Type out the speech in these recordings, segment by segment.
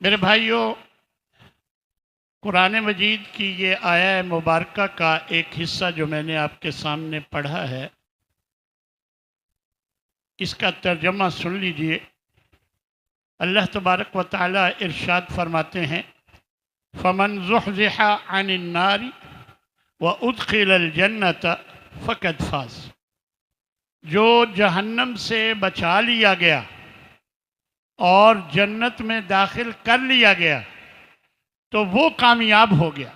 میرے بھائیوں، قرآن مجید کی یہ آیہ مبارکہ کا ایک حصہ جو میں نے آپ کے سامنے پڑھا ہے، اس کا ترجمہ سن لیجئے۔ اللہ تبارک و تعالی ارشاد فرماتے ہیں، فَمَنْ زُحْزِحَ عَنِ النَّارِ وَأُدْخِلَ الْجَنَّةَ فَقَدْ فَازَ۔ جو جہنم سے بچا لیا گیا اور جنت میں داخل کر لیا گیا تو وہ کامیاب ہو گیا۔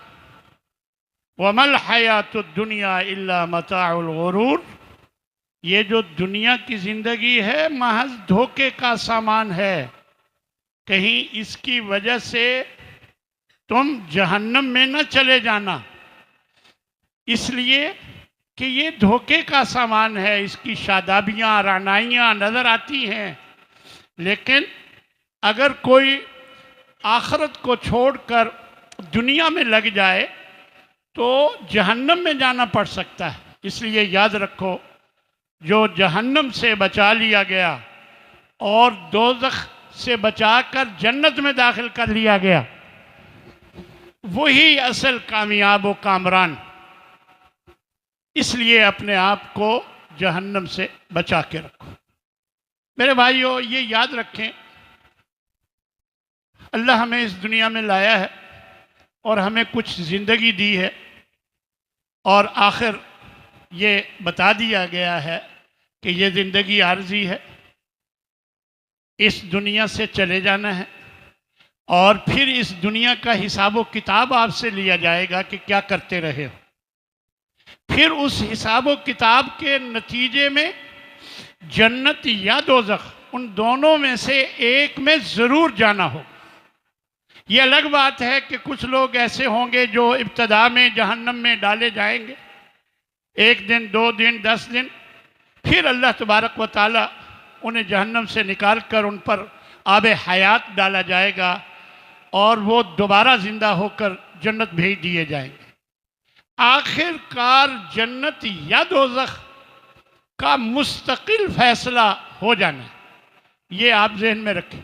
وَمَا الْحَيَاةُ الدُّنْيَا إِلَّا مَتَاعُ الْغُرُورِ۔ یہ جو دنیا کی زندگی ہے محض دھوکے کا سامان ہے، کہیں اس کی وجہ سے تم جہنم میں نہ چلے جانا، اس لیے کہ یہ دھوکے کا سامان ہے۔ اس کی شادابیاں رعنائیاں نظر آتی ہیں، لیکن اگر کوئی آخرت کو چھوڑ کر دنیا میں لگ جائے تو جہنم میں جانا پڑ سکتا ہے۔ اس لیے یاد رکھو، جو جہنم سے بچا لیا گیا اور دوزخ سے بچا کر جنت میں داخل کر لیا گیا، وہی اصل کامیاب و کامران۔ اس لیے اپنے آپ کو جہنم سے بچا کے رکھو۔ میرے بھائیوں، یہ یاد رکھیں، اللہ ہمیں اس دنیا میں لایا ہے اور ہمیں کچھ زندگی دی ہے، اور آخر یہ بتا دیا گیا ہے کہ یہ زندگی عارضی ہے، اس دنیا سے چلے جانا ہے، اور پھر اس دنیا کا حساب و کتاب آپ سے لیا جائے گا کہ کیا کرتے رہے ہو۔ پھر اس حساب و کتاب کے نتیجے میں جنت یا دوزخ، ان دونوں میں سے ایک میں ضرور جانا ہو۔ یہ الگ بات ہے کہ کچھ لوگ ایسے ہوں گے جو ابتدا میں جہنم میں ڈالے جائیں گے، 1 دن 2 دن 10 دن، پھر اللہ تبارک و تعالی انہیں جہنم سے نکال کر ان پر آب حیات ڈالا جائے گا، اور وہ دوبارہ زندہ ہو کر جنت بھیج دیے جائیں گے۔ آخر کار جنت یا دوزخ کا مستقل فیصلہ ہو جانا ہے، یہ آپ ذہن میں رکھیں۔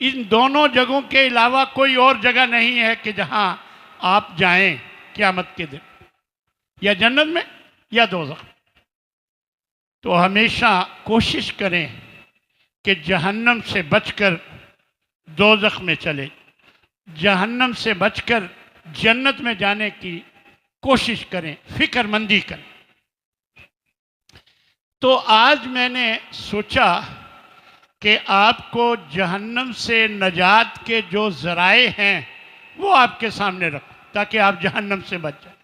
ان دونوں جگہوں کے علاوہ کوئی اور جگہ نہیں ہے کہ جہاں آپ جائیں قیامت کے دن، یا جنت میں یا دوزخ۔ تو ہمیشہ کوشش کریں کہ جہنم سے بچ کر دوزخ میں چلے، جہنم سے بچ کر جنت میں جانے کی کوشش کریں، فکر مندی کریں۔ تو آج میں نے سوچا کہ آپ کو جہنم سے نجات کے جو ذرائع ہیں وہ آپ کے سامنے رکھوں، تاکہ آپ جہنم سے بچ جائیں۔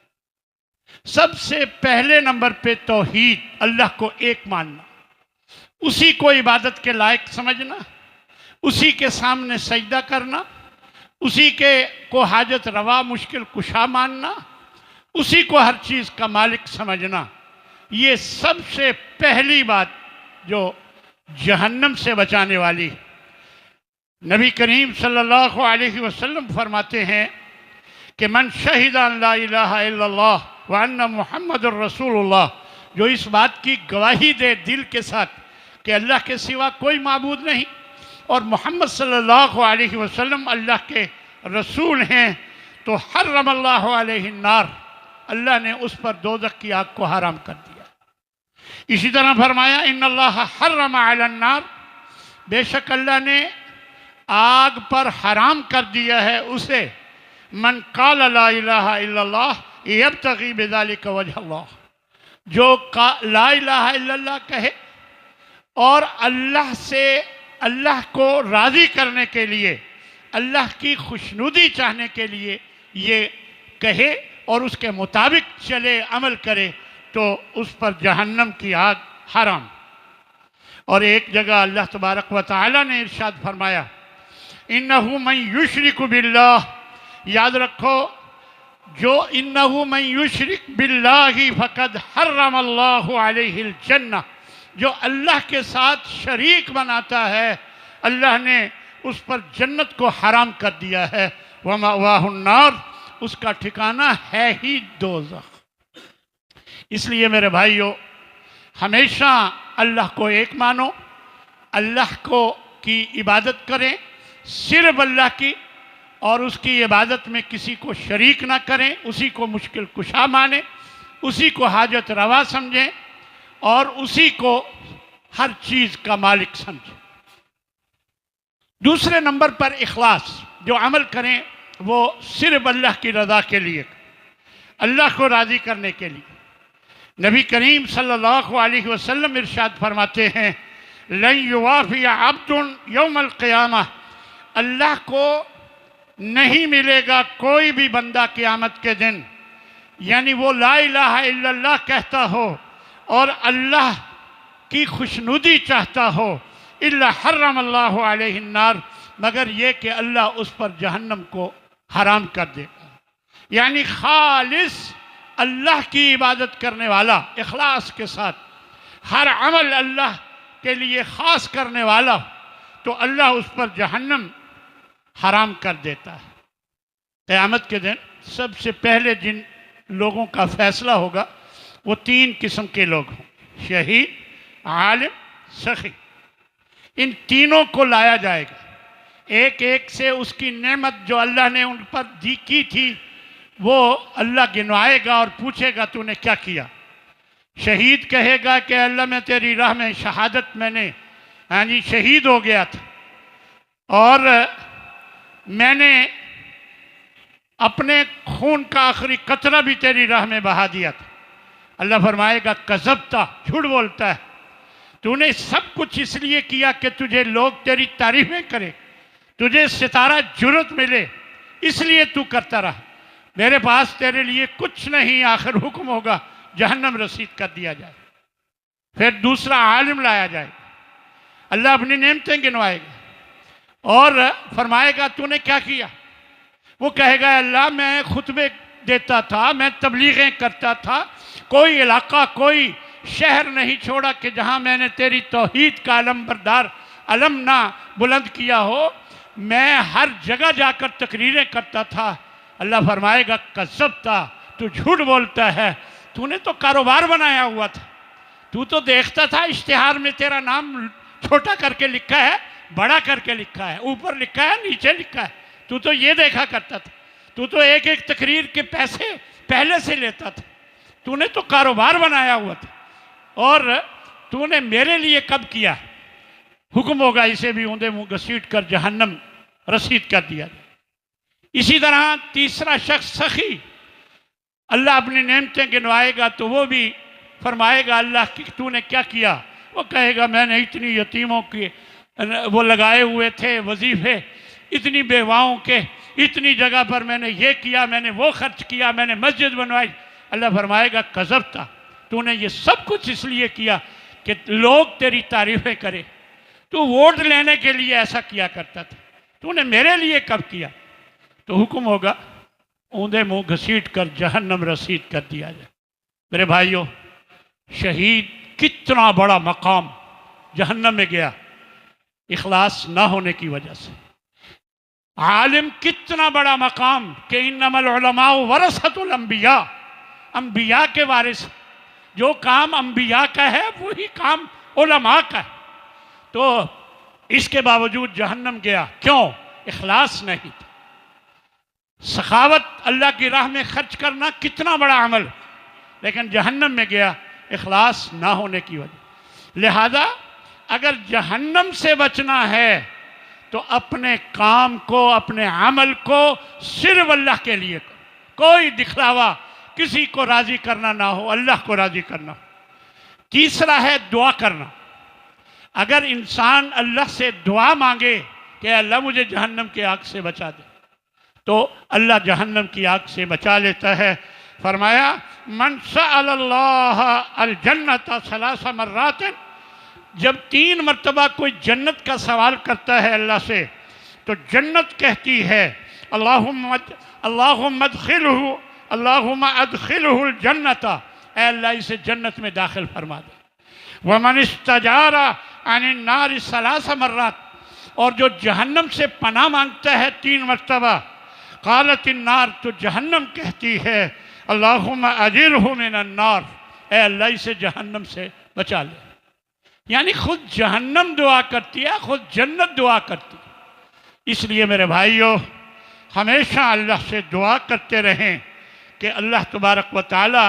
سب سے پہلے نمبر پہ توحید، اللہ کو ایک ماننا، اسی کو عبادت کے لائق سمجھنا، اسی کے سامنے سجدہ کرنا، اسی کو حاجت روا مشکل کشا ماننا، اسی کو ہر چیز کا مالک سمجھنا۔ یہ سب سے پہلی بات جو جہنم سے بچانے والی۔ نبی کریم صلی اللہ علیہ وسلم فرماتے ہیں کہ من شہد ان لا الہ الا اللہ وان محمد الرسول اللہ، جو اس بات کی گواہی دے دل کے ساتھ کہ اللہ کے سوا کوئی معبود نہیں اور محمد صلی اللہ علیہ وسلم اللہ کے رسول ہیں، تو حرم اللہ علیہ النار، اللہ نے اس پر دوزخ کی آگ کو حرام کر دیا۔ اسی طرح فرمایا ان اللہ حرم علی النار، بے شک اللہ نے آگ پر حرام کر دیا ہے اسے، من قال لا الہ الا اللہ یبتغی بذلک وجہ اللہ، جو لا الہ الا اللہ کہے اور اللہ کو راضی کرنے کے لیے، اللہ کی خوشنودی چاہنے کے لیے یہ کہے اور اس کے مطابق چلے عمل کرے، تو اس پر جہنم کی آگ حرام۔ اور ایک جگہ اللہ تبارک و تعالی نے ارشاد فرمایا انہو من یشرک باللہ، یاد رکھو، جو انہو من یشرک باللہ فقد حرم اللہ علیہ الجنہ، جو اللہ کے ساتھ شریک بناتا ہے اللہ نے اس پر جنت کو حرام کر دیا ہے، ومأواہ النار، اس کا ٹھکانہ ہے ہی دوزخ۔ اس لیے میرے بھائیوں، ہمیشہ اللہ کو ایک مانو، اللہ کی عبادت کریں، صرف اللہ کی، اور اس کی عبادت میں کسی کو شریک نہ کریں، اسی کو مشکل کشا مانیں، اسی کو حاجت روا سمجھیں اور اسی کو ہر چیز کا مالک سمجھیں۔ دوسرے نمبر پر اخلاص، جو عمل کریں وہ صرف اللہ کی رضا کے لیے، اللہ کو راضی کرنے کے لیے۔ نبی کریم صلی اللہ علیہ وسلم ارشاد فرماتے ہیں لن یوافی عبد یوم القیامہ، اللہ کو نہیں ملے گا کوئی بھی بندہ قیامت کے دن، یعنی وہ لا الہ الا اللہ کہتا ہو اور اللہ کی خوشنودی چاہتا ہو، الا حرم اللہ علیہ النار، مگر یہ کہ اللہ اس پر جہنم کو حرام کر دے گا۔ یعنی خالص اللہ کی عبادت کرنے والا، اخلاص کے ساتھ ہر عمل اللہ کے لیے خاص کرنے والا، تو اللہ اس پر جہنم حرام کر دیتا ہے۔ قیامت کے دن سب سے پہلے جن لوگوں کا فیصلہ ہوگا وہ 3 قسم کے لوگ ہوں، شہید، عالم، سخی۔ ان تینوں کو لایا جائے گا، ایک ایک سے اس کی نعمت جو اللہ نے ان پر کی تھی وہ اللہ گنوائے گا اور پوچھے گا تو نے کیا کیا۔ شہید کہے گا کہ اللہ میں تیری راہ میں شہادت میں نے شہید ہو گیا تھا اور میں نے اپنے خون کا آخری قطرہ بھی تیری راہ میں بہا دیا تھا۔ اللہ فرمائے گا کذبتا، جھوٹ بولتا ہے، تو نے سب کچھ اس لیے کیا کہ تجھے لوگ تیری تعریفیں کرے، تجھے ستارہ جرت ملے، اس لیے تو کرتا رہا، میرے پاس تیرے لیے کچھ نہیں، آخر حکم ہوگا جہنم رسید کر دیا جائے۔ پھر دوسرا عالم لایا جائے گا، اللہ اپنی نعمتیں گنوائے گا اور فرمائے گا تو نے کیا کیا۔ وہ کہے گا اللہ میں خطبے دیتا تھا، میں تبلیغیں کرتا تھا، کوئی علاقہ کوئی شہر نہیں چھوڑا کہ جہاں میں نے تیری توحید کا علم بردار علم نہ بلند کیا ہو، میں ہر جگہ جا کر تقریریں کرتا تھا۔ اللہ فرمائے گا کذبتا، تو جھوٹ بولتا ہے، تو نے تو کاروبار بنایا ہوا تھا، تو دیکھتا تھا اشتہار میں تیرا نام چھوٹا کر کے لکھا ہے، بڑا کر کے لکھا ہے، اوپر لکھا ہے، نیچے لکھا ہے، تو یہ دیکھا کرتا تھا، تو ایک ایک تقریر کے پیسے پہلے سے لیتا تھا، تو نے تو کاروبار بنایا ہوا تھا، اور تو نے میرے لیے کب کیا۔ حکم ہوگا اسے بھی اوندے منہ گھسیٹ کر جہنم رسید کر دیا جائے۔ اسی طرح تیسرا شخص سخی، اللہ اپنی نعمتیں گنوائے گا تو وہ بھی فرمائے گا اللہ کی تو نے کیا کیا۔ وہ کہے گا میں نے اتنی یتیموں کی وہ لگائے ہوئے تھے وظیفے، اتنی بیواؤں کے، اتنی جگہ پر میں نے یہ کیا، میں نے وہ خرچ کیا، میں نے مسجد بنوائی۔ اللہ فرمائے گا کذبتا، تو نے یہ سب کچھ اس لیے کیا کہ لوگ تیری تعریفیں کرے، تو ووٹ لینے کے لیے ایسا کیا کرتا تھا، تو نے میرے لیے کب کیا۔ تو حکم ہوگا اوندے منہ گھسیٹ کر جہنم رسید کر دیا جائے۔ میرے بھائیوں، شہید کتنا بڑا مقام جہنم میں گیا اخلاص نہ ہونے کی وجہ سے۔ عالم کتنا بڑا مقام کہ انما العلماء ورثۃ الانبیاء، انبیاء کے وارث، جو کام انبیاء کا ہے وہی کام علماء کا ہے، تو اس کے باوجود جہنم گیا، کیوں؟ اخلاص نہیں تھا۔ سخاوت اللہ کی راہ میں خرچ کرنا کتنا بڑا عمل، لیکن جہنم میں گیا اخلاص نہ ہونے کی وجہ۔ لہذا اگر جہنم سے بچنا ہے تو اپنے کام کو، اپنے عمل کو صرف اللہ کے لیے کرو، کوئی دکھلاوا، کسی کو راضی کرنا نہ ہو، اللہ کو راضی کرنا ہو۔ تیسرا ہے دعا کرنا۔ اگر انسان اللہ سے دعا مانگے کہ اللہ مجھے جہنم کی آگ سے بچا دے، تو اللہ جہنم کی آگ سے بچا لیتا ہے۔ فرمایا من سأل اللہ الجنت 3 مرات، جب 3 مرتبہ کوئی جنت کا سوال کرتا ہے اللہ سے تو جنت کہتی ہے اللہم ادخلہ الجنت، اے اللہ اسے جنت میں داخل فرما دے۔ ومن استجار عن النار 3 مرات، اور جو جہنم سے پناہ مانگتا ہے 3 مرتبہ، قالت النار، تو جہنم کہتی ہے اللہم اجرہ من النار، اے اللہ اسے جہنم سے بچا لے۔ یعنی خود جہنم دعا کرتی ہے، خود جنت دعا کرتی ہے۔ اس لیے میرے بھائیوں، ہمیشہ اللہ سے دعا کرتے رہیں کہ اللہ تبارک و تعالی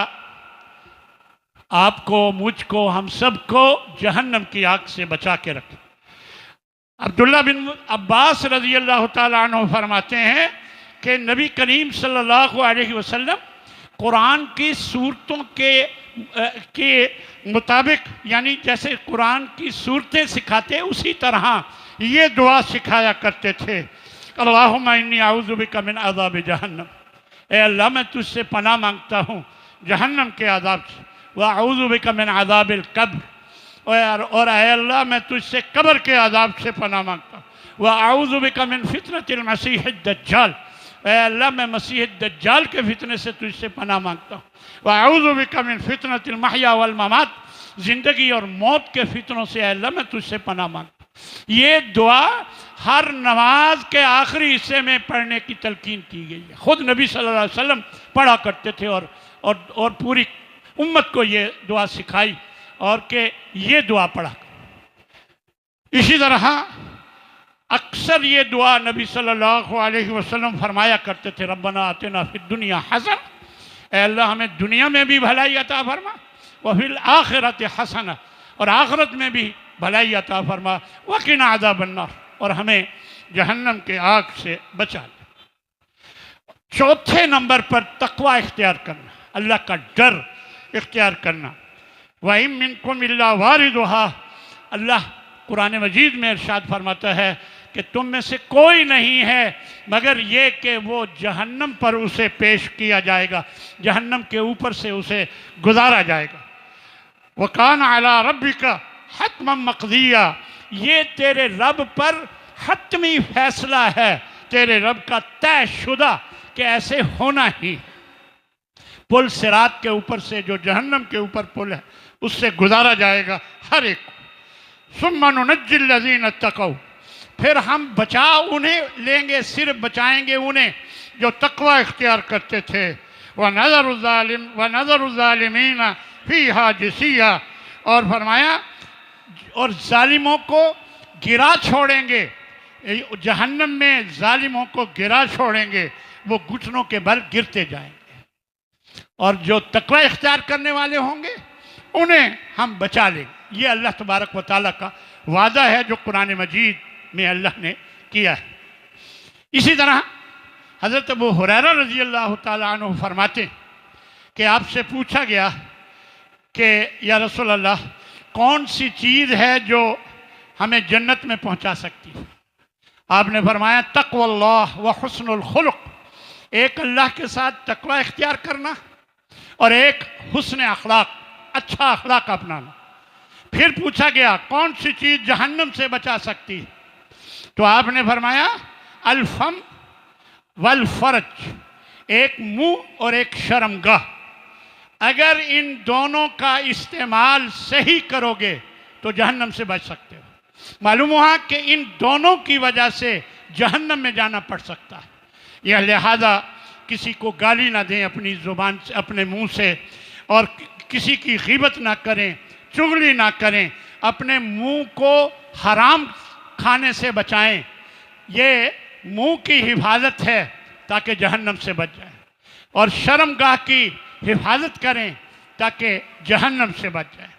آپ کو، مجھ کو، ہم سب کو جہنم کی آگ سے بچا کے رکھے۔ عبداللہ بن عباس رضی اللہ تعالیٰ عنہ فرماتے ہیں کہ نبی کریم صلی اللہ علیہ وسلم قرآن کی صورتوں کے مطابق، یعنی جیسے قرآن کی صورتیں سکھاتے اسی طرح یہ دعا سکھایا کرتے تھے، اللہم انی اعوذ بک من عذاب جہنم، اے اللہ میں تجھ سے پناہ مانگتا ہوں جہنم کے عذاب سے، وَأَعُوذُ بِكَ مِنْ عَذَابِ الْقَبْرِ، اور اے اللہ میں تجھ سے قبر کے عذاب سے پناہ مانگتا ہوں، وَأَعُوذُ بِكَ مِنْ فِتْنَةِ الْمَسِيحِ الدَّجَّالِ، اے اللہ میں مسیح الدجال کے فتنے سے تجھ سے پناہ مانگتا ہوں، وَأَعُوذُ بِكَ مِنْ فِتْنَةِ الْمَحْيَا وَالْمَمَاتِ، زندگی اور موت کے فتنوں سے اے اللہ میں تجھ سے پناہ مانگتا ہوں۔ یہ دعا ہر نماز کے آخری حصے میں پڑھنے کی تلقین کی گئی ہے، خود نبی صلی اللہ علیہ وسلم پڑھا کرتے تھے اور پوری امت کو یہ دعا سکھائی اور کہ یہ دعا پڑھا۔ اسی طرح اکثر یہ دعا نبی صلی اللہ علیہ وسلم فرمایا کرتے تھے، ربنا آتنا فی الدنیا حسنہ، اے اللہ ہمیں دنیا میں بھی بھلائی عطا فرما، وفی الآخرۃ حسنہ، اور آخرت میں بھی بھلائی عطا فرما، وقنا عذاب النار، اور ہمیں جہنم کے آگ سے بچا لے۔ چوتھے نمبر پر تقوی اختیار کرنا، اللہ کا ڈر اختیار کرنا۔ وَإِن مِّنكُمْ إِلَّا وَارِدُهَا، اللہ قرآن مجید میں ارشاد فرماتا ہے کہ تم میں سے کوئی نہیں ہے مگر یہ کہ وہ جہنم پر اسے پیش کیا جائے گا، جہنم کے اوپر سے اسے گزارا جائے گا۔ وَكَانَ عَلَىٰ رَبِّكَ حَتْمًا مَقْضِيًّا، یہ تیرے رب پر حتمی فیصلہ ہے، تیرے رب کا طے شدہ کہ ایسے ہونا ہی۔ پل صراط کے اوپر سے، جو جہنم کے اوپر پل ہے، اس سے گزارا جائے گا ہر ایک کو۔ ثُمَّ نُنَجِّي الَّذِينَ اتَّقَوْا، پھر ہم بچا انہیں لیں گے، صرف بچائیں گے انہیں جو تقوی اختیار کرتے تھے۔ وَنَذَرُ الظَّالِمِينَ فِيهَا جِثِيًّا، اور فرمایا اور ظالموں کو گرا چھوڑیں گے، جہنم میں ظالموں کو گرا چھوڑیں گے، وہ گھٹنوں کے بل گرتے جائیں گے، اور جو تقوی اختیار کرنے والے ہوں گے انہیں ہم بچا لیں گے۔ یہ اللہ تبارک و تعالیٰ کا وعدہ ہے جو قرآن مجید میں اللہ نے کیا ہے۔ اسی طرح حضرت ابو ہریرہ رضی اللہ تعالیٰ عنہ فرماتے ہیں کہ آپ سے پوچھا گیا کہ یا رسول اللہ کون سی چیز ہے جو ہمیں جنت میں پہنچا سکتی ہے؟ آپ نے فرمایا تقوی اللہ و حسن الخلق، ایک اللہ کے ساتھ تقوی اختیار کرنا اور ایک حسن اخلاق، اچھا اخلاق اپنانا۔ پھر پوچھا گیا کون سی چیز جہنم سے بچا سکتی ہے؟ تو آپ نے فرمایا الفم والفرج، ایک منہ اور ایک شرمگاہ، اگر ان دونوں کا استعمال صحیح کرو گے تو جہنم سے بچ سکتے ہو۔ معلوم ہوا کہ ان دونوں کی وجہ سے جہنم میں جانا پڑ سکتا ہے۔ یہ لہذا کسی کو گالی نہ دیں اپنی زبان سے، اپنے منہ سے، اور کسی کی غیبت نہ کریں، چغلی نہ کریں، اپنے منہ کو حرام کھانے سے بچائیں، یہ منہ کی حفاظت ہے تاکہ جہنم سے بچ جائیں، اور شرمگاہ کی حفاظت کریں تاکہ جہنم سے بچ جائیں۔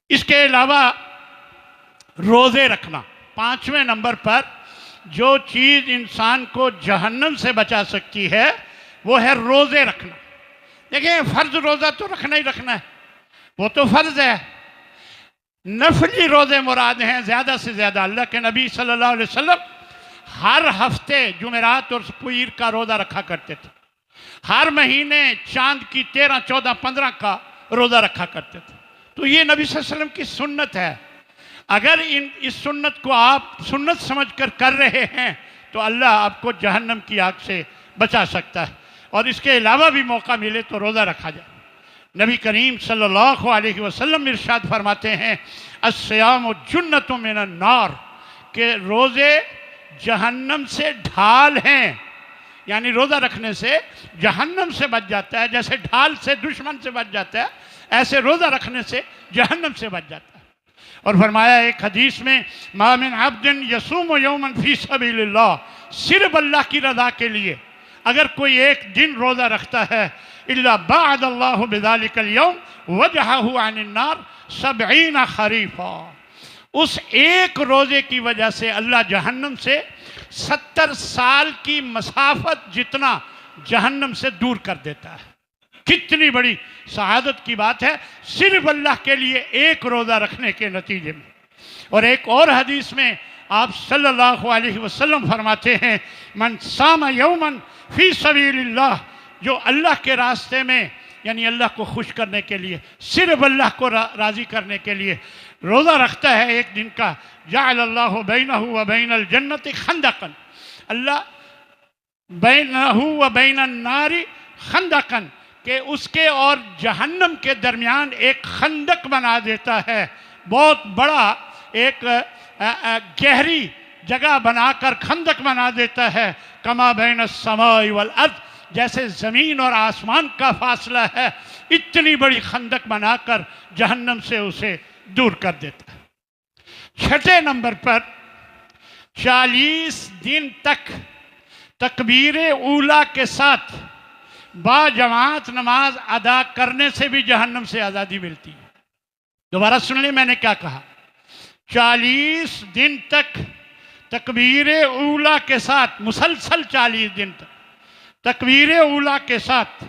اس کے علاوہ روزے رکھنا، پانچویں نمبر پر جو چیز انسان کو جہنم سے بچا سکتی ہے وہ ہے روزے رکھنا۔ دیکھیں فرض روزہ تو رکھنا ہی رکھنا ہے، وہ تو فرض ہے، نفلی روزے مراد ہیں زیادہ سے زیادہ۔ اللہ کے نبی صلی اللہ علیہ وسلم ہر ہفتے جمعرات اور پیر کا روزہ رکھا کرتے تھے، ہر مہینے چاند کی 13، 14، 15 کا روزہ رکھا کرتے تھے۔ تو یہ نبی صلی اللہ علیہ وسلم کی سنت ہے۔ اگر اس سنت کو آپ سنت سمجھ کر رہے ہیں تو اللہ آپ کو جہنم کی آگ سے بچا سکتا ہے، اور اس کے علاوہ بھی موقع ملے تو روزہ رکھا جائے۔ نبی کریم صلی اللہ علیہ وسلم ارشاد فرماتے ہیں الصیام جنۃ من النار، کہ روزے جہنم سے ڈھال ہیں، یعنی روزہ رکھنے سے جہنم سے بچ جاتا ہے، جیسے ڈھال سے دشمن سے بچ جاتا ہے ایسے روزہ رکھنے سے جہنم سے بچ جاتا ہے۔ اور فرمایا ایک حدیث میں ما من عبد یصوم یوما فی سبیل اللہ، صرف اللہ کی رضا کے لیے اگر کوئی ایک دن روزہ رکھتا ہے الا بعد اللہ بذلک اليوم وجہہ عن النار 70 خریفا، اس ایک روزے کی وجہ سے اللہ جہنم سے 70 سال کی مسافت جتنا جہنم سے دور کر دیتا ہے۔ کتنی بڑی سعادت کی بات ہے صرف اللہ کے لیے ایک روزہ رکھنے کے نتیجے میں۔ اور ایک اور حدیث میں آپ صلی اللہ علیہ وسلم فرماتے ہیں من صام یوما فی سبیل اللہ، جو اللہ کے راستے میں یعنی اللہ کو خوش کرنے کے لیے، صرف اللہ کو راضی کرنے کے لیے روزہ رکھتا ہے ایک دن کا، جعل اللہ بینہ و بین الجنت خندقا، اللہ بینہ و بین النار خندقا، کہ اس کے اور جہنم کے درمیان ایک خندق بنا دیتا ہے، بہت بڑا ایک گہری جگہ بنا کر خندق بنا دیتا ہے، کما بین السماء والارض، جیسے زمین اور آسمان کا فاصلہ ہے، اتنی بڑی خندق بنا کر جہنم سے اسے دور کر دیتا ہے۔ چھٹے نمبر پر 40 دن تک تکبیر اولیٰ کے ساتھ با جماعت نماز ادا کرنے سے بھی جہنم سے آزادی ملتی ہے۔ دوبارہ سن لیں میں نے کیا کہا، 40 دن تک تکبیر اولیٰ کے ساتھ، مسلسل 40 دن تک تکبیر اولیٰ کے ساتھ،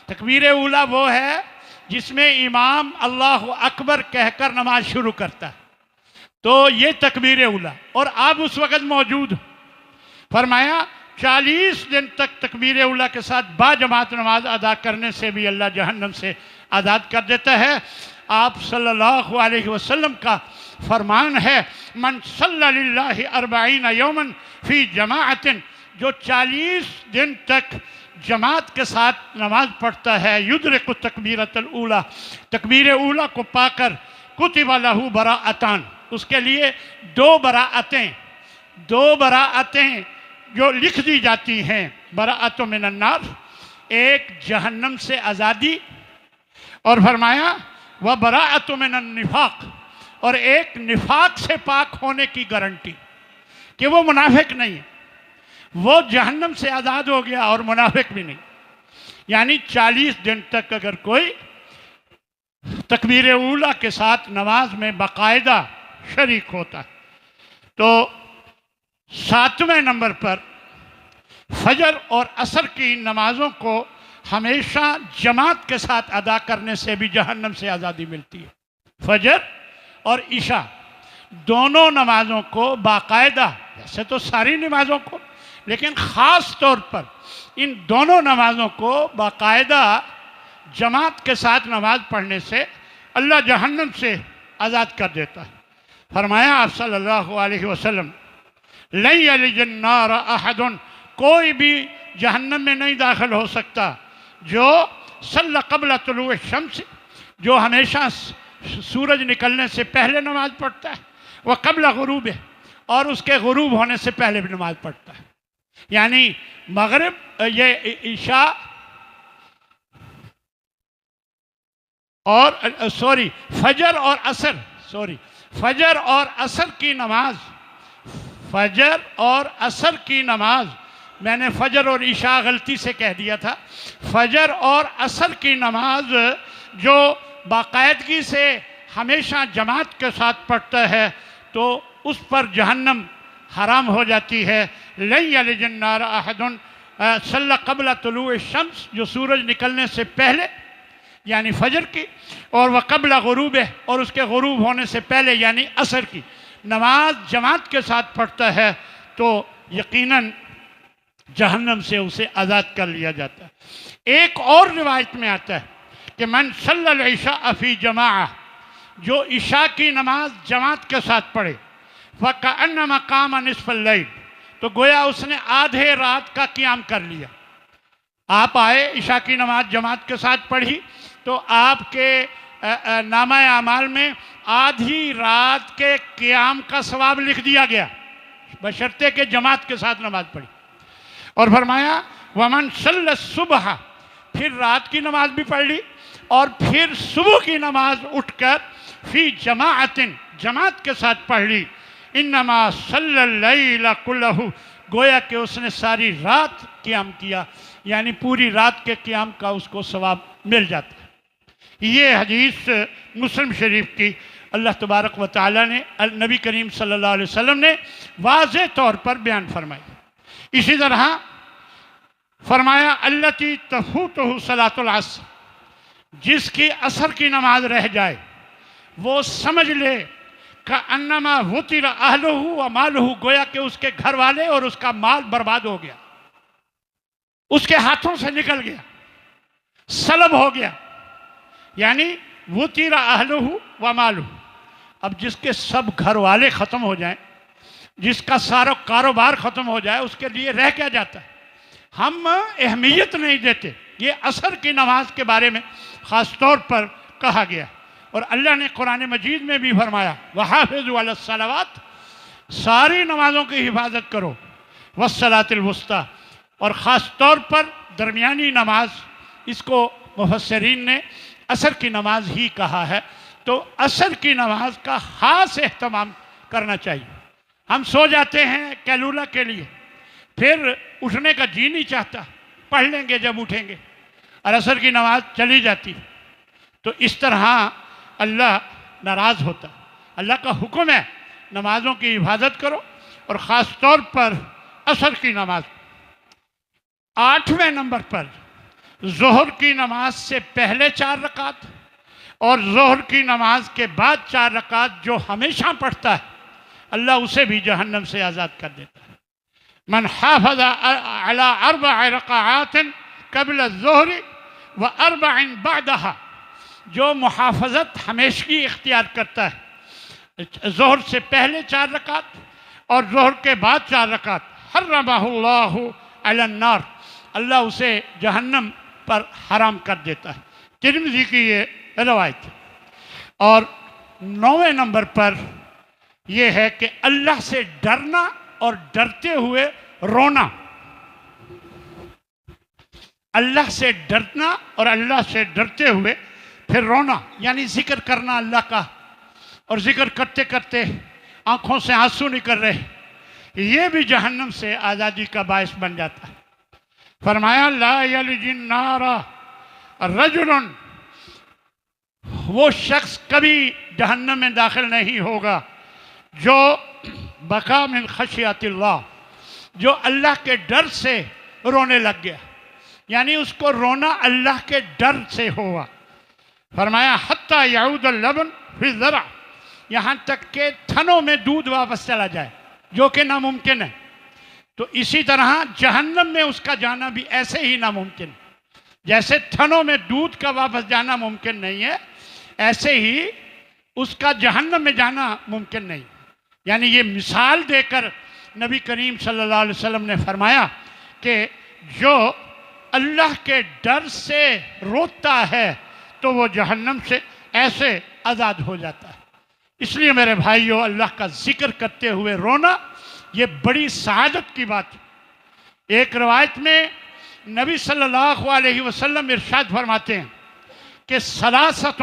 تکبیر اولیٰ وہ ہے جس میں امام اللہ اکبر کہہ کر نماز شروع کرتا ہے، تو یہ تکبیر اولیٰ، اور آپ اس وقت موجود ہو۔ فرمایا 40 دن تک تکبیر اولیٰ کے ساتھ با جماعت نماز ادا کرنے سے بھی اللہ جہنم سے آزاد کر دیتا ہے۔ آپ صلی اللہ علیہ وسلم کا فرمان ہے من صلی للہ 40 یوما فی جماعت، جو 40 دن تک جماعت کے ساتھ نماز پڑھتا ہے، یدرک تکبیرۃ الاولیٰ، تکبیر اولیٰ کو پا کر کتب لہ براءتان، اس کے لیے دو براءتیں جو لکھ دی جاتی ہیں، براءت من النار، ایک جہنم سے آزادی، اور فرمایا وبراءت من النفاق، اور ایک نفاق سے پاک ہونے کی گارنٹی کہ وہ منافق نہیں ہے، وہ جہنم سے آزاد ہو گیا اور منافق بھی نہیں۔ یعنی 40 دن تک اگر کوئی تکبیر اولیٰ کے ساتھ نماز میں باقاعدہ شریک ہوتا ہے۔ تو 7ویں نمبر پر فجر اور عصر کی نمازوں کو ہمیشہ جماعت کے ساتھ ادا کرنے سے بھی جہنم سے آزادی ملتی ہے۔ فجر اور عشاء دونوں نمازوں کو باقاعدہ، ویسے تو ساری نمازوں کو، لیکن خاص طور پر ان دونوں نمازوں کو باقاعدہ جماعت کے ساتھ نماز پڑھنے سے اللہ جہنم سے آزاد کر دیتا ہے۔ فرمایا آپ صلی اللہ علیہ وسلم لن یلج النار احد، کوئی بھی جہنم میں نہیں داخل ہو سکتا جو صلی قبل طلوع الشمس، جو ہمیشہ سورج نکلنے سے پہلے نماز پڑھتا ہے، وہ قبل غروب، اور اس کے غروب ہونے سے پہلے بھی نماز پڑھتا ہے۔ یعنی مغرب، یہ عشاء اور فجر اور عصر کی نماز، فجر اور عصر کی نماز، میں نے فجر اور عشاء غلطی سے کہہ دیا تھا، فجر اور عصر کی نماز جو باقاعدگی سے ہمیشہ جماعت کے ساتھ پڑھتا ہے تو اس پر جہنم حرام ہو جاتی ہے۔ لن یلج النار احد صلی قبل طلوع الشمس، جو سورج نکلنے سے پہلے یعنی فجر کی، اور وقبل غروب، اور اس کے غروب ہونے سے پہلے یعنی عصر کی نماز جماعت کے ساتھ پڑھتا ہے تو یقیناً جہنم سے اسے آزاد کر لیا جاتا ہے۔ ایک اور روایت میں آتا ہے کہ من صلی العشاء فی جماعہ، جو عشاء کی نماز جماعت کے ساتھ پڑھے، فَكَأَنَّمَا قَامَ نِصْفَ اللَّيْلِ، تو گویا اس نے آدھے رات کا قیام کر لیا۔ آپ آئے، عشاء کی نماز جماعت کے ساتھ پڑھی، تو آپ کے نامہ اعمال میں آدھی رات کے قیام کا ثواب لکھ دیا گیا، بشرطے کہ جماعت کے ساتھ نماز پڑھی۔ اور فرمایا وَمَنْ صَلَّى الصُّبْحَ، پھر رات کی نماز بھی پڑھ لی، اور پھر صبح کی نماز اٹھ کر فی جماعت، جماعت کے ساتھ پڑھ لی، انما صلی اللیل کلہ، گویا کہ اس نے ساری رات قیام کیا، یعنی پوری رات کے قیام کا اس کو ثواب مل جاتا ہے۔ یہ حدیث مسلم شریف کی اللہ تبارک و تعالیٰ نے نبی کریم صلی اللہ علیہ وسلم نے واضح طور پر بیان فرمائی۔ اسی طرح فرمایا التی تفوتہ صلاۃ العصر، جس کی عصر کی نماز رہ جائے وہ سمجھ لے کأنما وطر اہلہ و مالہ، گویا کہ اس کے گھر والے اور اس کا مال برباد ہو گیا، اس کے ہاتھوں سے نکل گیا، سلب ہو گیا، یعنی وطر اہلہ و مالہ۔ اب جس کے سب گھر والے ختم ہو جائیں، جس کا سارا کاروبار ختم ہو جائے، اس کے لیے رہ کیا جاتا ہے؟ ہم اہمیت نہیں دیتے۔ یہ عصر کی نماز کے بارے میں خاص طور پر کہا گیا، اور اللہ نے قرآن مجید میں بھی فرمایا وَحَافِظُوا عَلَى الصَّلَوَاتِ، ساری نمازوں کی حفاظت کرو، وَالصَّلَاةِ الْوُسْطَىٰ، اور خاص طور پر درمیانی نماز، اس کو مفسرین نے عصر کی نماز ہی کہا ہے۔ تو عصر کی نماز کا خاص اہتمام کرنا چاہیے۔ ہم سو جاتے ہیں کیلولہ کے لیے، پھر اٹھنے کا جی نہیں چاہتا، پڑھ لیں گے جب اٹھیں گے، اور عصر کی نماز چلی جاتی۔ تو اس طرح اللہ ناراض ہوتا۔ اللہ کا حکم ہے نمازوں کی حفاظت کرو، اور خاص طور پر عصر کی نماز۔ 8ویں نمبر پر ظہر کی نماز سے پہلے 4 رکعت اور ظہر کی نماز کے بعد 4 رکعت جو ہمیشہ پڑھتا ہے، اللہ اسے بھی جہنم سے آزاد کر دیتا ہے۔ من حافظ على 4 رکعات قبل الظہر و4 بعدها، جو محافظت ہمیشگی اختیار کرتا ہے ظہر سے پہلے 4 رکعت اور ظہر کے بعد 4 رکعت، حرمہ اللہ علی النار، اللہ اسے جہنم پر حرام کر دیتا ہے۔ ترمذی کی یہ روایت۔ اور 9ویں نمبر پر یہ ہے کہ اللہ سے ڈرنا اور ڈرتے ہوئے رونا۔ اللہ سے ڈرنا اور اللہ سے ڈرتے ہوئے پھر رونا، یعنی ذکر کرنا اللہ کا، اور ذکر کرتے کرتے آنکھوں سے آنسو نکل رہے، یہ بھی جہنم سے آزادی کا باعث بن جاتا ہے۔ فرمایا لا یلج النار رجل، وہ شخص کبھی جہنم میں داخل نہیں ہوگا جو بکا من خشیت اللہ، جو اللہ کے ڈر سے رونے لگ گیا، یعنی اس کو رونا اللہ کے ڈر سے ہوا۔ فرمایا حتی یعود اللبن فی الزرع، یہاں تک کہ تھنوں میں دودھ واپس چلا جائے، جو کہ ناممکن ہے۔ تو اسی طرح جہنم میں اس کا جانا بھی ایسے ہی ناممکن ہے، جیسے تھنوں میں دودھ کا واپس جانا ممکن نہیں ہے، ایسے ہی اس کا جہنم میں جانا ممکن نہیں۔ یعنی یہ مثال دے کر نبی کریم صلی اللہ علیہ وسلم نے فرمایا کہ جو اللہ کے ڈر سے روتا ہے تو وہ جہنم سے ایسے آزاد ہو جاتا ہے۔ اس لیے میرے بھائیوں، اللہ کا ذکر کرتے ہوئے رونا یہ بڑی سعادت کی بات ہے۔ ایک روایت میں نبی صلی اللہ علیہ وسلم ارشاد فرماتے ہیں کہ ثلاثۃ،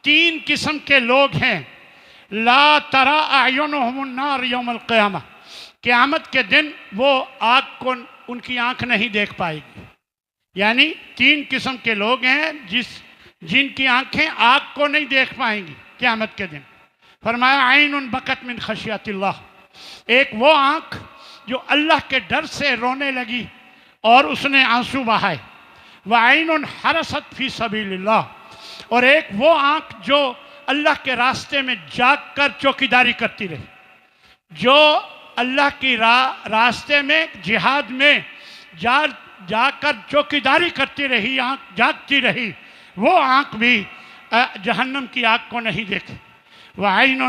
3 قسم کے لوگ ہیں، لا تری اعینہم النار یوم القیامہ، قیامت کے دن وہ آگ کو ان کی آنکھ نہیں دیکھ پائے گی۔ یعنی 3 قسم کے لوگ ہیں جن کی آنکھیں آگ کو نہیں دیکھ پائیں گی قیامت کے دن۔ فرمایا عین بکت من خشیت اللہ، ایک وہ آنکھ جو اللہ کے ڈر سے رونے لگی اور اس نے آنسو بہائے، وعین حرست فی سبیل اللہ، اور ایک وہ آنکھ جو اللہ کے راستے میں جاگ کر چوکیداری کرتی رہی، جو اللہ کی راستے میں جہاد میں جا کر چوکیداری کرتی رہی، آنکھ جاگتی رہی، وہ آنکھ بھی جہنم کی آگ کو نہیں دیکھی۔ وعین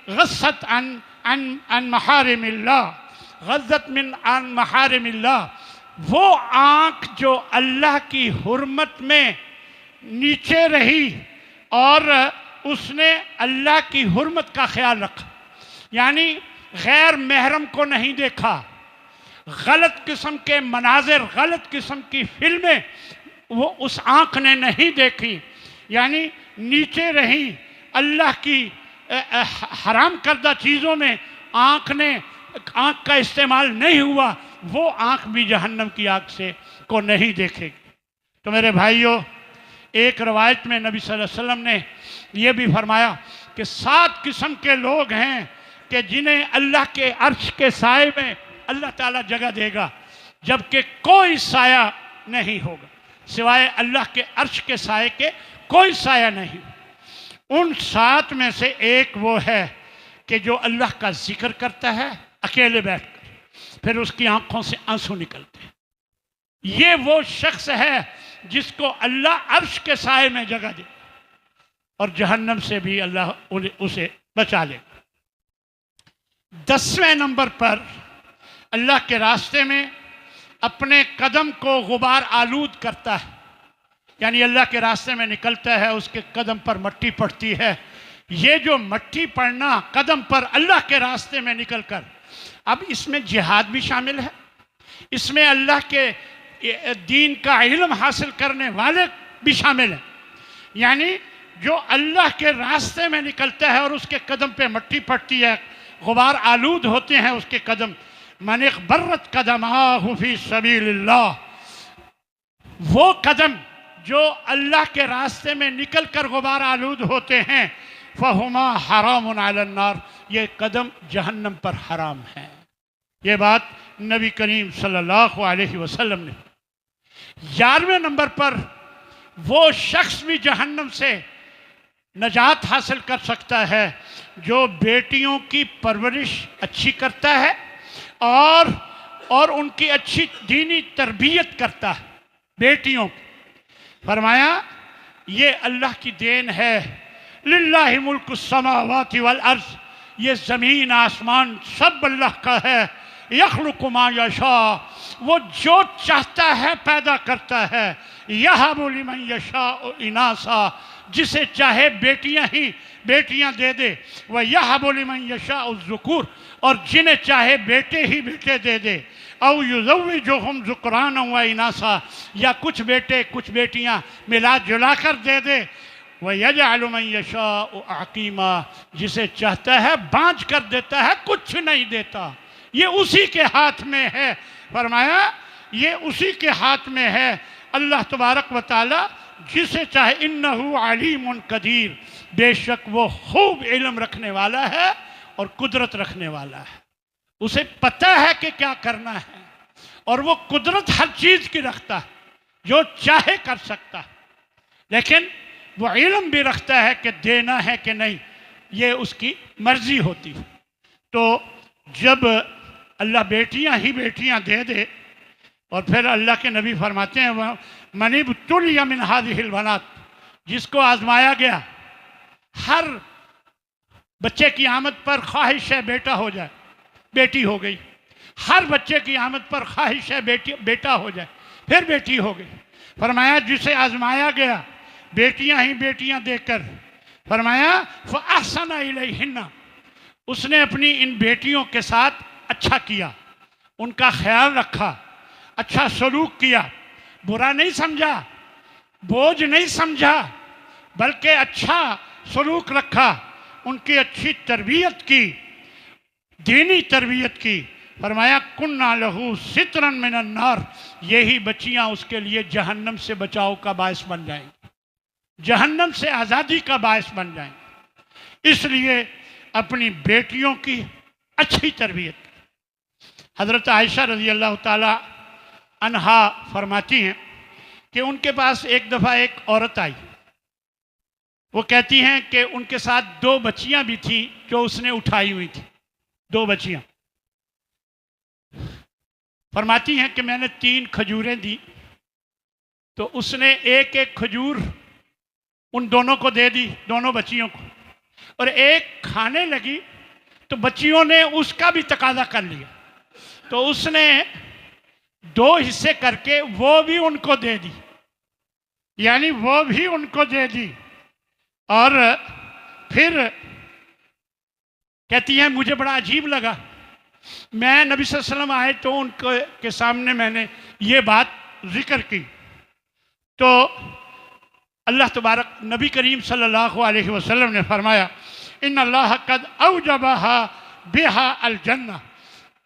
غصت عن محارم اللہ، غضت من عن محارم اللہ، وہ آنکھ جو اللہ کی حرمت میں نیچے رہی اور اس نے اللہ کی حرمت کا خیال رکھا، یعنی غیر محرم کو نہیں دیکھا، غلط قسم کے مناظر، غلط قسم کی فلمیں وہ اس آنکھ نے نہیں دیکھی، یعنی نیچے رہی اللہ کی حرام کردہ چیزوں میں آنکھ کا استعمال نہیں ہوا، وہ آنکھ بھی جہنم کی آگ سے کو نہیں دیکھے گی۔ تو میرے بھائیوں، ایک روایت میں نبی صلی اللہ علیہ وسلم نے یہ بھی فرمایا کہ 7 قسم کے لوگ ہیں کہ جنہیں اللہ کے عرش کے سائے میں اللہ تعالیٰ جگہ دے گا، جبکہ کوئی سایہ نہیں ہوگا سوائے اللہ کے عرش کے سائے کے، کوئی سایہ نہیں۔ ان 7 میں سے ایک وہ ہے کہ جو اللہ کا ذکر کرتا ہے اکیلے بیٹھ کر، پھر اس کی آنکھوں سے آنسو نکلتے ہیں۔ یہ وہ شخص ہے جس کو اللہ عرش کے سائے میں جگہ دے اور جہنم سے بھی اللہ اسے بچا لے گا۔ 10ویں نمبر پر اللہ کے راستے میں اپنے قدم کو غبار آلود کرتا ہے، یعنی اللہ کے راستے میں نکلتا ہے، اس کے قدم پر مٹی پڑتی ہے۔ یہ جو مٹی پڑنا قدم پر اللہ کے راستے میں نکل کر، اب اس میں جہاد بھی شامل ہے، اس میں اللہ کے دین کا علم حاصل کرنے والے بھی شامل ہیں۔ یعنی جو اللہ کے راستے میں نکلتا ہے اور اس کے قدم پہ مٹی پڑتی ہے، غبار آلود ہوتے ہیں اس کے قدم، من اغبرت قدماہ فی سبیل اللہ، وہ قدم جو اللہ کے راستے میں نکل کر غبار آلود ہوتے ہیں، فہما حرام علی النار، یہ قدم جہنم پر حرام ہے۔ یہ بات نبی کریم صلی اللہ علیہ وسلم نے۔ 11ویں نمبر پر وہ شخص بھی جہنم سے نجات حاصل کر سکتا ہے جو بیٹیوں کی پرورش اچھی کرتا ہے اور ان کی اچھی دینی تربیت کرتا ہے بیٹیوں کی۔ فرمایا یہ اللہ کی دین ہے، للہ ملک السماوات والارض، یہ زمین آسمان سب اللہ کا ہے، یخلق ما یشاء، وہ جو چاہتا ہے پیدا کرتا ہے، یہب لمن یشاء اناسا، جسے چاہے بیٹیاں دے دے، ویہب لمن یشاء الذکور، اور جنہیں چاہے بیٹے ہی بیٹے دے دے، او یزوجہم ذکرانا و اناسا، یا کچھ بیٹے کچھ بیٹیاں ملا جلا کر دے دے، وَيَجْعَلُ مَنْ يَشَاءُ عَقِيمًا، جسے چاہتا ہے بانجھ کر دیتا ہے، کچھ نہیں دیتا، یہ اسی کے ہاتھ میں ہے۔ فرمایا یہ اسی کے ہاتھ میں ہے، اللہ تبارک و تعالی جسے چاہے، انہو علیم قدیر، بے شک وہ خوب علم رکھنے والا ہے اور قدرت رکھنے والا ہے، اسے پتہ ہے کہ کیا کرنا ہے، اور وہ قدرت ہر چیز کی رکھتا ہے، جو چاہے کر سکتا ہے، لیکن وہ علم بھی رکھتا ہے کہ دینا ہے کہ نہیں، یہ اس کی مرضی ہوتی ہے۔ تو جب اللہ بیٹیاں ہی بیٹیاں دے دے، اور پھر اللہ کے نبی فرماتے ہیں من ابتلی من هذه البنات، جس کو آزمایا گیا، ہر بچے کی آمد پر خواہش ہے بیٹا ہو جائے، بیٹی ہو گئی، ہر بچے کی آمد پر خواہش ہے بیٹا ہو جائے، پھر بیٹی ہو گئی۔ فرمایا جسے آزمایا گیا بیٹیاں ہی بیٹیاں دے کر، فرمایا فَأَحْسَنَ إِلَيْهِنَّ، اس نے اپنی ان بیٹیوں کے ساتھ اچھا کیا، ان کا خیال رکھا، اچھا سلوک کیا، برا نہیں سمجھا، بوجھ نہیں سمجھا، بلکہ اچھا سلوک رکھا، ان کی اچھی تربیت کی، دینی تربیت کی۔ فرمایا کُنَّا لَهُ سِتْرًا مِنَ النَّارِ، یہی بچیاں اس کے لیے جہنم سے بچاؤ کا باعث بن جائیں گی، جہنم سے آزادی کا باعث بن جائیں گے۔ اس لیے اپنی بیٹیوں کی اچھی تربیت۔ حضرت عائشہ رضی اللہ تعالی عنہا فرماتی ہیں کہ ان کے پاس ایک دفعہ ایک عورت آئی، وہ کہتی ہیں کہ ان کے ساتھ 2 بچیاں بھی تھیں جو اس نے اٹھائی ہوئی تھی، 2 بچیاں۔ فرماتی ہیں کہ میں نے 3 کھجوریں دی تو اس نے ایک کھجور ان دونوں کو دے دی، دونوں بچیوں کو، اور ایک کھانے لگی تو بچیوں نے اس کا بھی تقاضا کر لیا، تو اس نے 2 حصے کر کے وہ بھی ان کو دے دی، یعنی وہ بھی ان کو دے دی۔ اور پھر کہتی ہیں مجھے بڑا عجیب لگا، میں نبی صلی اللہ علیہ وسلم آئے تو ان کے سامنے میں نے یہ بات ذکر کی، تو اللہ تبارک نبی کریم صلی اللہ علیہ وسلم نے فرمایا ان اللہ قد اوجبہا بہا الجنہ،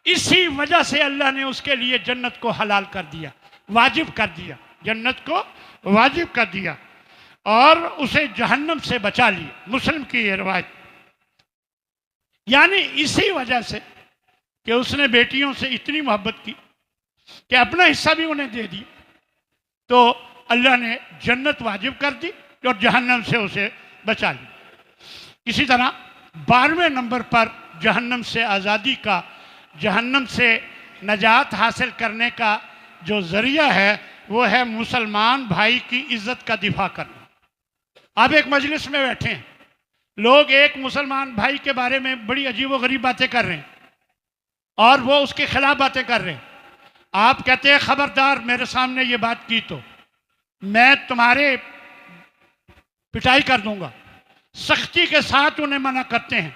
اسی وجہ سے اللہ نے اس کے لیے جنت کو حلال کر دیا، واجب کر دیا، جنت کو واجب کر دیا اور اسے جہنم سے بچا لیا۔ مسلم کی یہ روایت، یعنی اسی وجہ سے کہ اس نے بیٹیوں سے اتنی محبت کی کہ اپنا حصہ بھی انہیں دے دی، تو اللہ نے جنت واجب کر دی اور جہنم سے اسے بچا لی۔ اسی طرح 12ویں نمبر پر جہنم سے آزادی کا، جہنم سے نجات حاصل کرنے کا جو ذریعہ ہے وہ ہے مسلمان بھائی کی عزت کا دفاع کرنا۔ آپ ایک مجلس میں بیٹھے ہیں، لوگ ایک مسلمان بھائی کے بارے میں بڑی عجیب و غریب باتیں کر رہے ہیں اور وہ اس کے خلاف باتیں کر رہے ہیں، آپ کہتے ہیں خبردار میرے سامنے یہ بات کی تو میں تمہارے پٹائی کر دوں گا، سختی کے ساتھ انہیں منع کرتے ہیں،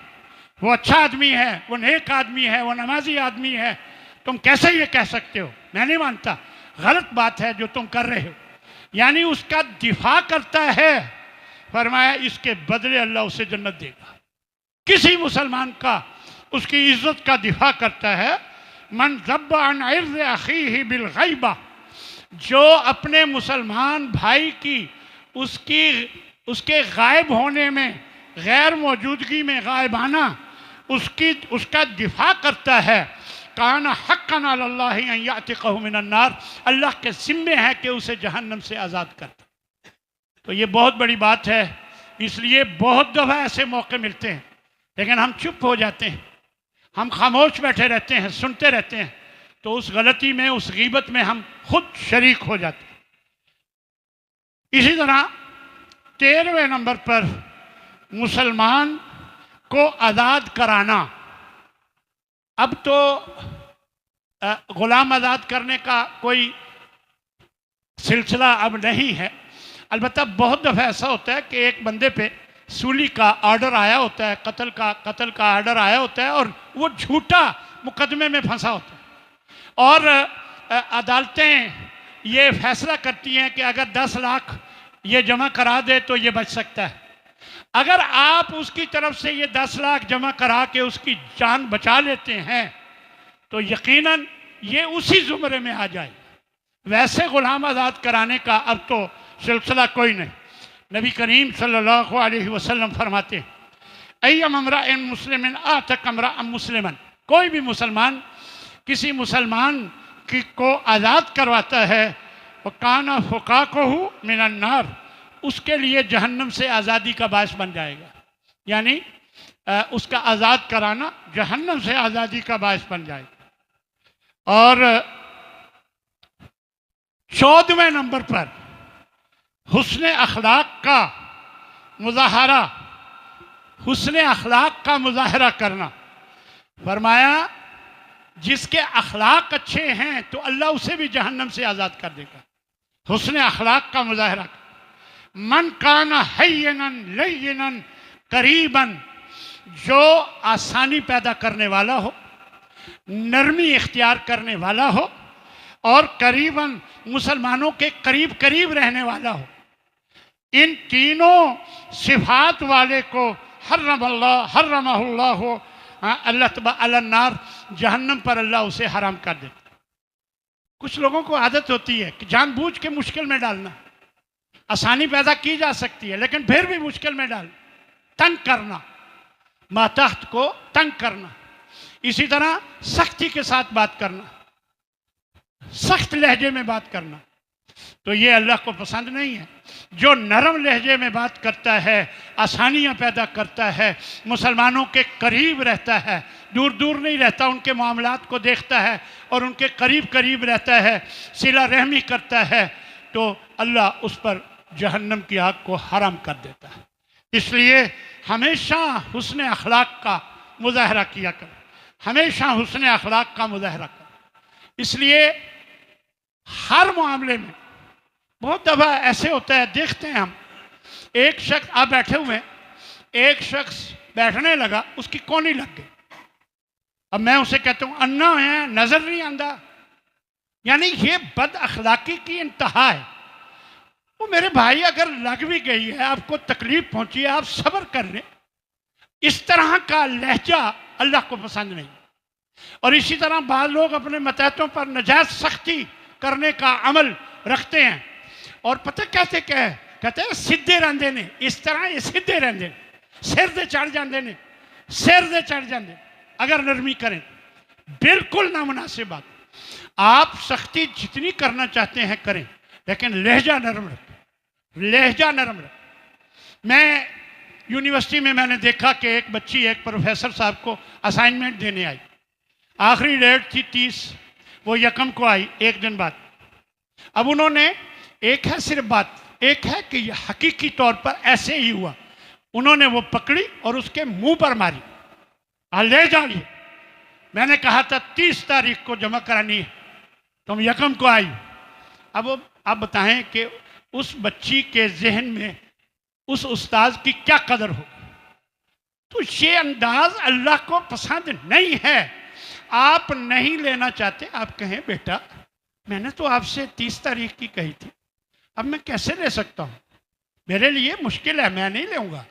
وہ اچھا آدمی ہے، وہ نیک آدمی ہے، وہ نمازی آدمی ہے، تم کیسے یہ کہہ سکتے ہو؟ میں نہیں مانتا، غلط بات ہے جو تم کر رہے ہو، یعنی اس کا دفاع کرتا ہے۔ فرمایا اس کے بدلے اللہ اسے جنت دے گا۔ کسی مسلمان کا اس کی عزت کا دفاع کرتا ہے، من ذب عن عرض اخیہ بالغیبہ، جو اپنے مسلمان بھائی کی اس کے غائب ہونے میں، غیر موجودگی میں، غائبانہ اس کا دفاع کرتا ہے، کان حقا علی اللہ ان یعتقہ من النار، اللہ کے ذمہ ہے کہ اسے جہنم سے آزاد کرتا۔ تو یہ بہت بڑی بات ہے، اس لیے بہت دفعہ ایسے موقع ملتے ہیں لیکن ہم چپ ہو جاتے ہیں، ہم خاموش بیٹھے رہتے ہیں، سنتے رہتے ہیں، تو اس غلطی میں، اس غیبت میں ہم خود شریک ہو جاتے ہیں۔ اسی طرح 13ویں نمبر پر مسلمان کو آزاد کرانا۔ اب تو غلام آزاد کرنے کا کوئی سلسلہ اب نہیں ہے، البتہ بہت دفعہ ایسا ہوتا ہے کہ ایک بندے پہ سولی کا آرڈر آیا ہوتا ہے، قتل کا آرڈر آیا ہوتا ہے اور وہ جھوٹا مقدمے میں پھنسا ہوتا ہے، اور عدالتیں یہ فیصلہ کرتی ہیں کہ اگر 10 لاکھ یہ جمع کرا دے تو یہ بچ سکتا ہے۔ اگر آپ اس کی طرف سے یہ 10 لاکھ جمع کرا کے اس کی جان بچا لیتے ہیں تو یقیناً یہ اسی زمرے میں آ جائے۔ ویسے غلام آزاد کرانے کا اب تو سلسلہ کوئی نہیں۔ نبی کریم صلی اللہ علیہ وسلم فرماتے ہیں ایم امرأ مسلم آتق امرأ مسلما، کوئی بھی مسلمان کسی مسلمان کو آزاد کرواتا ہے وَكَانَ فُقَاقُهُ مِنَ النَّارِ، اس کے لیے جہنم سے آزادی کا باعث بن جائے گا، یعنی اس کا آزاد کرانا جہنم سے آزادی کا باعث بن جائے گا۔ اور 14ویں نمبر پر حسن اخلاق کا مظاہرہ، حسن اخلاق کا مظاہرہ کرنا۔ فرمایا جس کے اخلاق اچھے ہیں تو اللہ اسے بھی جہنم سے آزاد کر دے گا۔ حسن اخلاق کا مظاہرہ، من کان حینا لینا قریبا، جو آسانی پیدا کرنے والا ہو، نرمی اختیار کرنے والا ہو، اور قریباً مسلمانوں کے قریب قریب رہنے والا ہو، ان تینوں صفات والے کو حرمہ اللہ علی النار، جہنم پر اللہ اسے حرام کر دیتا۔ کچھ لوگوں کو عادت ہوتی ہے کہ جان بوجھ کے مشکل میں ڈالنا، آسانی پیدا کی جا سکتی ہے لیکن پھر بھی مشکل میں ڈالنا، تنگ کرنا، ماتحت کو تنگ کرنا، اسی طرح سختی کے ساتھ بات کرنا، سخت لہجے میں بات کرنا، تو یہ اللہ کو پسند نہیں ہے۔ جو نرم لہجے میں بات کرتا ہے، آسانیاں پیدا کرتا ہے، مسلمانوں کے قریب رہتا ہے، دور دور نہیں رہتا، ان کے معاملات کو دیکھتا ہے اور ان کے قریب قریب رہتا ہے، صلہ رحمی کرتا ہے، تو اللہ اس پر جہنم کی آگ کو حرام کر دیتا ہے۔ اس لیے ہمیشہ حسن اخلاق کا مظاہرہ کیا کرو، ہمیشہ حسن اخلاق کا مظاہرہ کرو۔ اس لیے ہر معاملے میں بہت دفعہ ایسے ہوتا ہے، دیکھتے ہیں ہم، ایک شخص آپ بیٹھے ہوئے، ایک شخص بیٹھنے لگا، اس کی کونی لگ گئی، اب میں اسے کہتا ہوں انا ہے، نظر نہیں آندہ، یعنی یہ بد اخلاقی کی انتہا ہے۔ وہ میرے بھائی اگر لگ بھی گئی ہے، آپ کو تکلیف پہنچی ہے، آپ صبر کر لیں. اس طرح کا لہجہ اللہ کو پسند نہیں. اور اسی طرح بعض لوگ اپنے ماتحتوں پر نجائز سختی کرنے کا عمل رکھتے ہیں، اور پتہ کہتے ہیں سیدھے رہندے نے، اس طرح یہ سیدھے رہندے نے، سر دے چڑھ جاندے نے، سر دے چڑھ جاندے اگر نرمی کریں. بالکل نامناسب بات. آپ سختی جتنی کرنا چاہتے ہیں کریں، لیکن لہجہ نرم رکھیں، لہجہ نرم رکھیں. میں یونیورسٹی میں نے دیکھا کہ ایک بچی ایک پروفیسر صاحب کو اسائنمنٹ دینے آئی. آخری ڈیٹ تھی 30، وہ یکم کو آئی، ایک دن بعد. اب انہوں نے ایک ہے صرف بات، ایک ہے کہ یہ حقیقی طور پر ایسے ہی ہوا. انہوں نے وہ پکڑی اور اس کے منہ پر ماری، لے جائیے. میں نے کہا تھا 30 تاریخ کو جمع کرانی ہے، تم یکم کو آئی. اب آپ بتائیں کہ اس بچی کے ذہن میں اس استاذ کی کیا قدر ہو. تو یہ انداز اللہ کو پسند نہیں ہے. آپ نہیں لینا چاہتے، آپ کہیں بیٹا میں نے تو آپ سے 30 تاریخ کی کہی تھی، اب میں کیسے لے سکتا ہوں، میرے لیے مشکل ہے، میں نہیں لوں گا،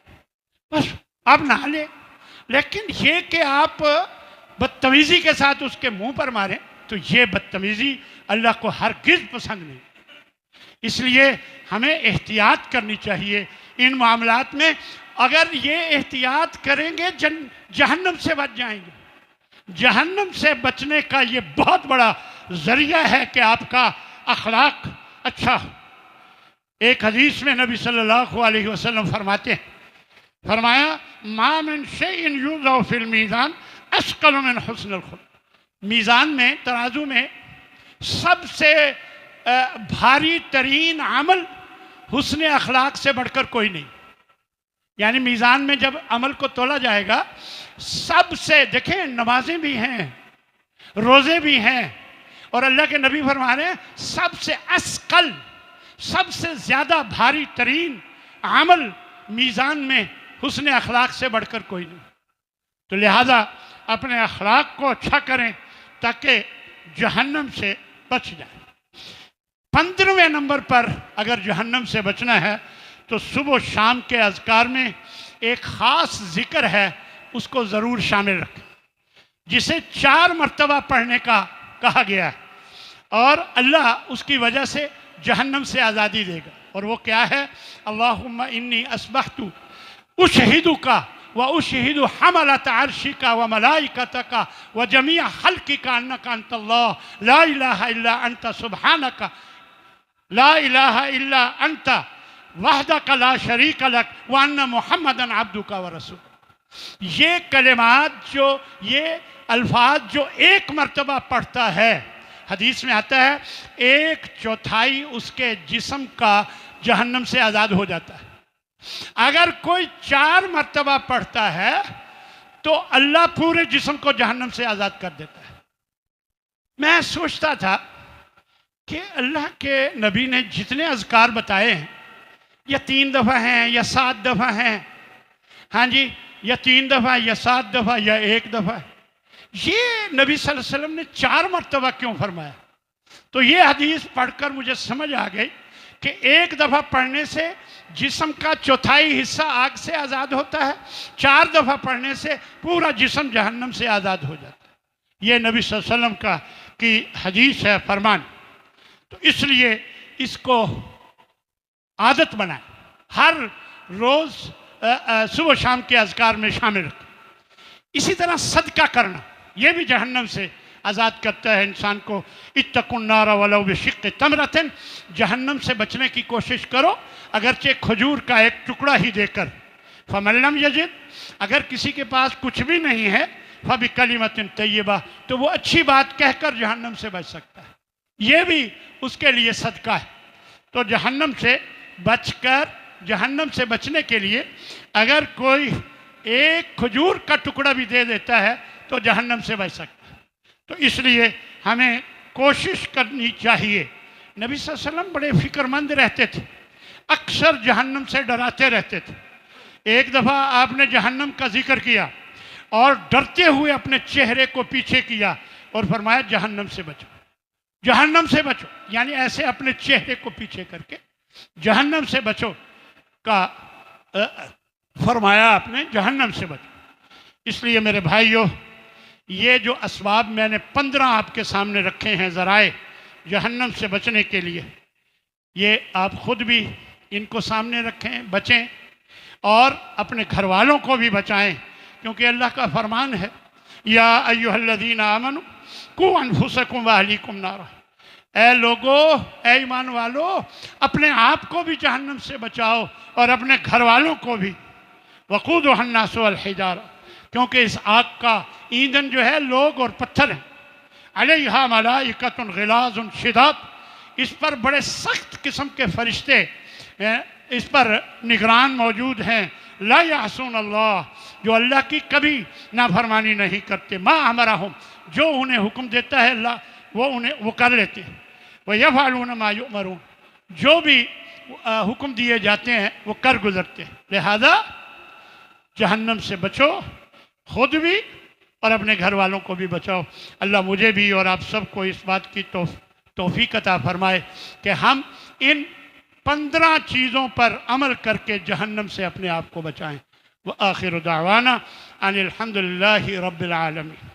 بس آپ نہ لیں. لیکن یہ کہ آپ بدتمیزی کے ساتھ اس کے منہ پر ماریں، تو یہ بدتمیزی اللہ کو ہرگز پسند نہیں. اس لیے ہمیں احتیاط کرنی چاہیے ان معاملات میں. اگر یہ احتیاط کریں گے جہنم سے بچ جائیں گے. جہنم سے بچنے کا یہ بہت بڑا ذریعہ ہے کہ آپ کا اخلاق اچھا ہو. ایک حدیث میں نبی صلی اللہ علیہ وسلم فرماتے ہیں، فرمایا ما من شیء یوضع فی المیزان اثقل من حسن الخلق. میزان میں، ترازو میں سب سے بھاری ترین عمل حسن اخلاق سے بڑھ کر کوئی نہیں. یعنی میزان میں جب عمل کو تولا جائے گا، سب سے، دیکھیں نمازیں بھی ہیں، روزے بھی ہیں، اور اللہ کے نبی فرما رہے ہیں سب سے اثقل، سب سے زیادہ بھاری ترین عمل میزان میں حسن اخلاق سے بڑھ کر کوئی نہیں. تو لہذا اپنے اخلاق کو اچھا کریں تاکہ جہنم سے بچ جائیں. 15ویں نمبر پر اگر جہنم سے بچنا ہے تو صبح و شام کے اذکار میں ایک خاص ذکر ہے، اس کو ضرور شامل رکھیں، جسے 4 مرتبہ پڑھنے کا کہا گیا ہے، اور اللہ اس کی وجہ سے جہنم سے آزادی دے گا. اور وہ کیا ہے؟ اللہم انی اصبحت اشہدک واشہد حملۃ عرشک وملائکتک وجمیع خلقک انک انت اللہ لا الہ الا انت سبحانک لا الہ الا انت وحدک لا شریک لک وان محمدا عبدک ورسولک. یہ کلمات یہ الفاظ جو ایک مرتبہ پڑھتا ہے، حدیث میں آتا ہے 1/4 اس کے جسم کا جہنم سے آزاد ہو جاتا ہے. اگر کوئی 4 مرتبہ پڑھتا ہے تو اللہ پورے جسم کو جہنم سے آزاد کر دیتا ہے. میں سوچتا تھا کہ اللہ کے نبی نے جتنے اذکار بتائے ہیں، یا 3 دفعہ ہیں یا 7 دفعہ ہیں، ہاں جی، یا 3 دفعہ یا 7 دفعہ یا 1 دفعہ، یہ نبی صلی اللہ علیہ وسلم نے 4 مرتبہ کیوں فرمایا؟ تو یہ حدیث پڑھ کر مجھے سمجھ آ گئی کہ 1 دفعہ پڑھنے سے جسم کا 1/4 حصہ آگ سے آزاد ہوتا ہے، 4 دفعہ پڑھنے سے پورا جسم جہنم سے آزاد ہو جاتا ہے. یہ نبی صلی اللہ علیہ وسلم کی حدیث ہے، فرمان. تو اس لیے اس کو عادت بنائیں، ہر روز صبح شام کے اذکار میں شامل رکھیں. اسی طرح صدقہ کرنا، یہ بھی جہنم سے آزاد کرتا ہے انسان کو. اتقوا النار ولو بشق تمرۃ، جہنم سے بچنے کی کوشش کرو اگرچہ کھجور کا ایک ٹکڑا ہی دے کر. فمن لم یجد، اگر کسی کے پاس کچھ بھی نہیں ہے، فبکلمۃ طیبہ، تو وہ اچھی بات کہہ کر جہنم سے بچ سکتا ہے. یہ بھی اس کے لیے صدقہ ہے. تو جہنم سے بچنے کے لیے اگر کوئی ایک کھجور کا ٹکڑا بھی دے دیتا ہے تو جہنم سے بچ سکتا ہے. تو اس لیے ہمیں کوشش کرنی چاہیے. نبی صلی اللہ علیہ وسلم بڑے فکر مند رہتے تھے، اکثر جہنم سے ڈراتے رہتے تھے. ایک دفعہ آپ نے جہنم کا ذکر کیا اور ڈرتے ہوئے اپنے چہرے کو پیچھے کیا اور فرمایا جہنم سے بچو، جہنم سے بچو. یعنی ایسے اپنے چہرے کو پیچھے کر کے جہنم سے بچو کا فرمایا آپ نے، جہنم سے بچو۔ اس لیے میرے بھائیوں، یہ جو اسباب میں نے 15 آپ کے سامنے رکھے ہیں ذرائع جہنم سے بچنے کے لیے، یہ آپ خود بھی ان کو سامنے رکھیں، بچیں، اور اپنے گھر والوں کو بھی بچائیں، کیونکہ اللہ کا فرمان ہے یا ایھا الذین آمنوا قوا انفسکم واہلیکم نارا، اے لوگو، اے ایمان والو، اپنے آپ کو بھی جہنم سے بچاؤ اور اپنے گھر والوں کو بھی۔ وقودھا الناس والحجارہ، کیونکہ اس آگ کا ایندھن جو ہے لوگ اور پتھر ہیں۔ علیہا ملائکۃ غلاظ شداد، اس پر بڑے سخت قسم کے فرشتے اس پر نگران موجود ہیں۔ لا یعصون اللہ، جو اللہ کی کبھی نافرمانی نہیں کرتے۔ ما امرہم، جو انہیں حکم دیتا ہے اللہ وہ کر لیتے ہیں۔ وَيَفْعَلُونَ مَا يُؤْمَرُونَ، جو بھی حکم دیے جاتے ہیں وہ کر گزرتے ہیں۔ لہذا جہنم سے بچو، خود بھی اور اپنے گھر والوں کو بھی بچاؤ۔ اللہ مجھے بھی اور آپ سب کو اس بات کی توفیق عطا فرمائے کہ ہم ان 15 چیزوں پر عمل کر کے جہنم سے اپنے آپ کو بچائیں۔ وآخر دعوانا ان الحمد للہ رب العالمین۔